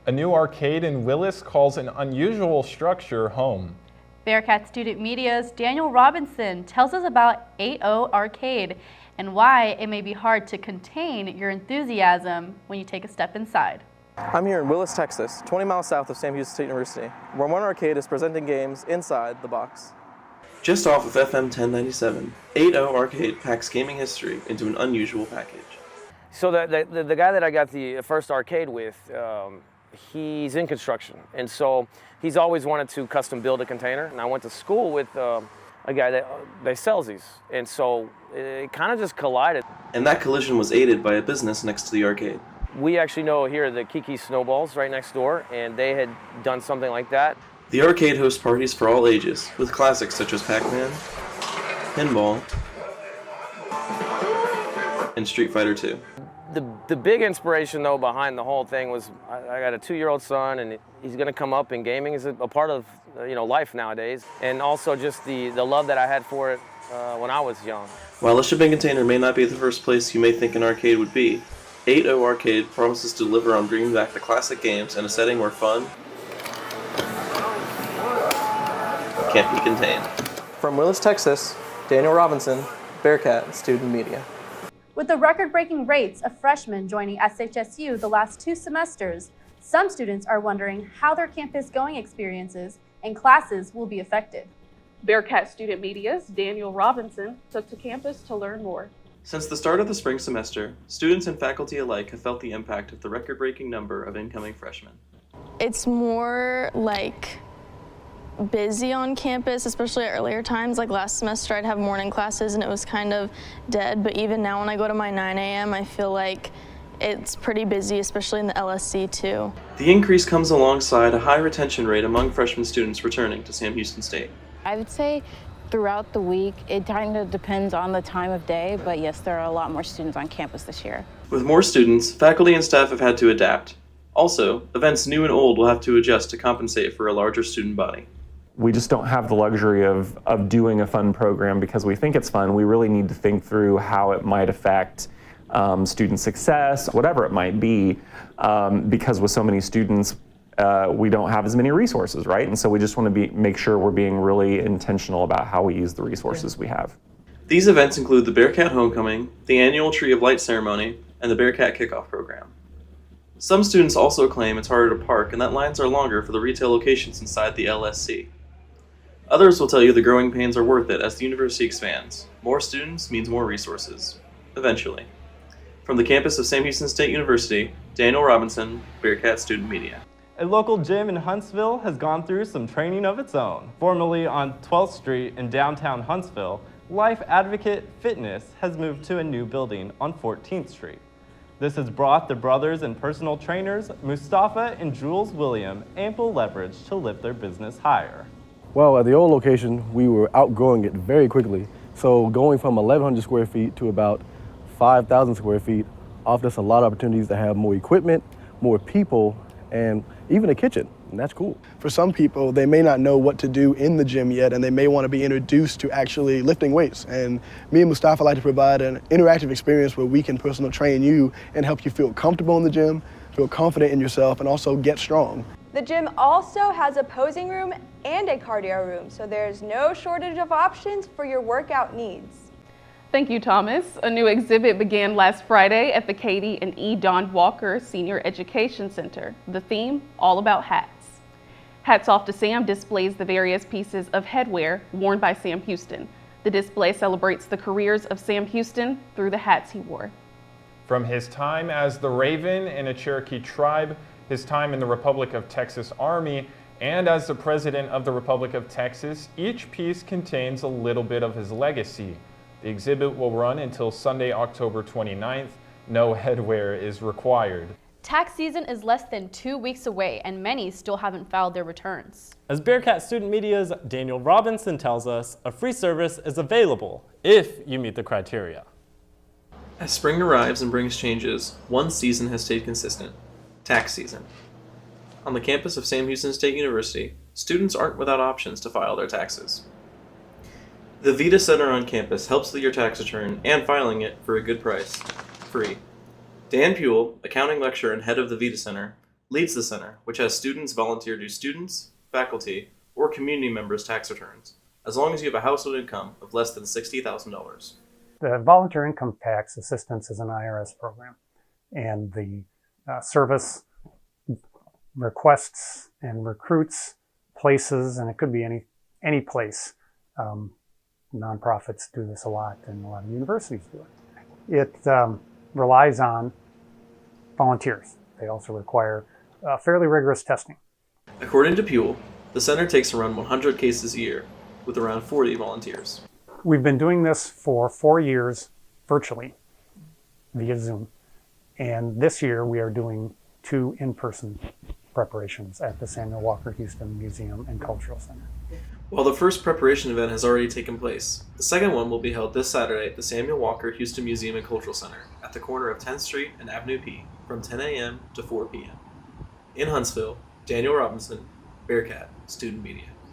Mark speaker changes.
Speaker 1: A new arcade in Willis calls an unusual structure home.
Speaker 2: Bearcat Student Media's Daniel Robinson tells us about 8-0 Arcade and why it may be hard to contain your enthusiasm when you take a step inside.
Speaker 3: I'm here in Willis, Texas, 20 miles south of Sam Houston State University, where one arcade is presenting games inside the box.
Speaker 4: Just off of FM 1097, 8-0 Arcade packs gaming history into an unusual package.
Speaker 5: So the guy that I got the first arcade with, he's in construction, and so he's always wanted to custom build a container. And I went to school with a guy that sells these, and so it kind of just collided.
Speaker 4: And that collision was aided by a business next to the arcade.
Speaker 5: We actually know here the Kiki Snowballs right next door, and they had done something like that.
Speaker 4: The arcade hosts parties for all ages, with classics such as Pac-Man, Pinball, and Street Fighter II.
Speaker 5: The big inspiration, though, behind the whole thing was I got a 2-year-old son, and he's going to come up, and gaming is a part of life nowadays, and also just the love that I had for it when I was young.
Speaker 4: While a shipping container may not be the first place you may think an arcade would be, 8-0 Arcade promises to deliver on bringing back the classic games in a setting where fun can't be contained.
Speaker 3: From Willis, Texas, Daniel Robinson, Bearcat Student Media.
Speaker 2: With the record-breaking rates of freshmen joining SHSU the last 2 semesters, some students are wondering how their campus-going experiences and classes will be affected.
Speaker 6: Bearcat Student Media's Daniel Robinson took to campus to learn more.
Speaker 4: Since the start of the spring semester, students and faculty alike have felt the impact of the record-breaking number of incoming freshmen.
Speaker 7: It's more like busy on campus, especially at earlier times. Like last semester I'd have morning classes and it was kind of dead, but even now when I go to my 9 a.m. I feel like it's pretty busy, especially in the LSC too.
Speaker 4: The increase comes alongside a high retention rate among freshman students returning to Sam Houston State.
Speaker 8: I would say throughout the week, it kind of depends on the time of day, but yes, there are a lot more students on campus this year.
Speaker 4: With more students, faculty and staff have had to adapt. Also, events new and old will have to adjust to compensate for a larger student body.
Speaker 9: We just don't have the luxury of doing a fun program because we think it's fun. We really need to think through how it might affect student success, whatever it might be, because with so many students, we don't have as many resources, right? And so we just want to make sure we're being really intentional about how we use the resources we have.
Speaker 4: These events include the Bearcat Homecoming, the annual Tree of Light ceremony, and the Bearcat Kickoff program. Some students also claim it's harder to park and that lines are longer for the retail locations inside the LSC. Others will tell you the growing pains are worth it as the university expands. More students means more resources. Eventually. From the campus of Sam Houston State University, Daniel Robinson, Bearcat Student Media.
Speaker 10: A local gym in Huntsville has gone through some training of its own. Formerly on 12th Street in downtown Huntsville, Life Advocate Fitness has moved to a new building on 14th Street. This has brought the brothers and personal trainers, Mustafa and Jules William, ample leverage to lift their business higher.
Speaker 11: Well, at the old location, we were outgrowing it very quickly. So going from 1,100 square feet to about 5,000 square feet offers us a lot of opportunities to have more equipment, more people, and even a kitchen, and that's cool.
Speaker 12: For some people, they may not know what to do in the gym yet, and they may want to be introduced to actually lifting weights. And me and Mustafa like to provide an interactive experience where we can personal train you and help you feel comfortable in the gym, feel confident in yourself, and also get strong.
Speaker 13: The gym also has a posing room and a cardio room, so there's no shortage of options for your workout needs.
Speaker 6: Thank you, Thomas. A new exhibit began last Friday at the Katie and E. Don Walker Senior Education Center. The theme, all about hats. Hats Off to Sam displays the various pieces of headwear worn by Sam Houston. The display celebrates the careers of Sam Houston through the hats he wore.
Speaker 1: From his time as the Raven in a Cherokee tribe, his time in the Republic of Texas Army, and as the President of the Republic of Texas, each piece contains a little bit of his legacy. The exhibit will run until Sunday, October 29th. No headwear is required.
Speaker 2: Tax season is less than 2 weeks away, and many still haven't filed their returns.
Speaker 10: As Bearcat Student Media's Daniel Robinson tells us, a free service is available if you meet the criteria.
Speaker 4: As spring arrives and brings changes, one season has stayed consistent: tax season. On the campus of Sam Houston State University, students aren't without options to file their taxes. The Vita Center on campus helps with your tax return and filing it for a good price, free. Dan Puel, accounting lecturer and head of the Vita Center, leads the center, which has students volunteer to students, faculty, or community members' tax returns, as long as you have a household income of less than $60,000.
Speaker 14: The Volunteer Income Tax Assistance is an IRS program, and the service requests and recruits places, and it could be any place. Nonprofits do this a lot, and a lot of universities do it. It relies on volunteers. They also require fairly rigorous testing.
Speaker 4: According to Puel, the center takes around 100 cases a year, with around 40 volunteers.
Speaker 14: We've been doing this for 4 years virtually via Zoom, and this year we are doing 2 in-person preparations at the Samuel Walker Houston Museum and Cultural Center.
Speaker 4: While the first preparation event has already taken place, the second one will be held this Saturday at the Samuel Walker Houston Museum and Cultural Center at the corner of 10th Street and Avenue P from 10 a.m. to 4 p.m. In Huntsville, Daniel Robinson, Bearcat Student Media.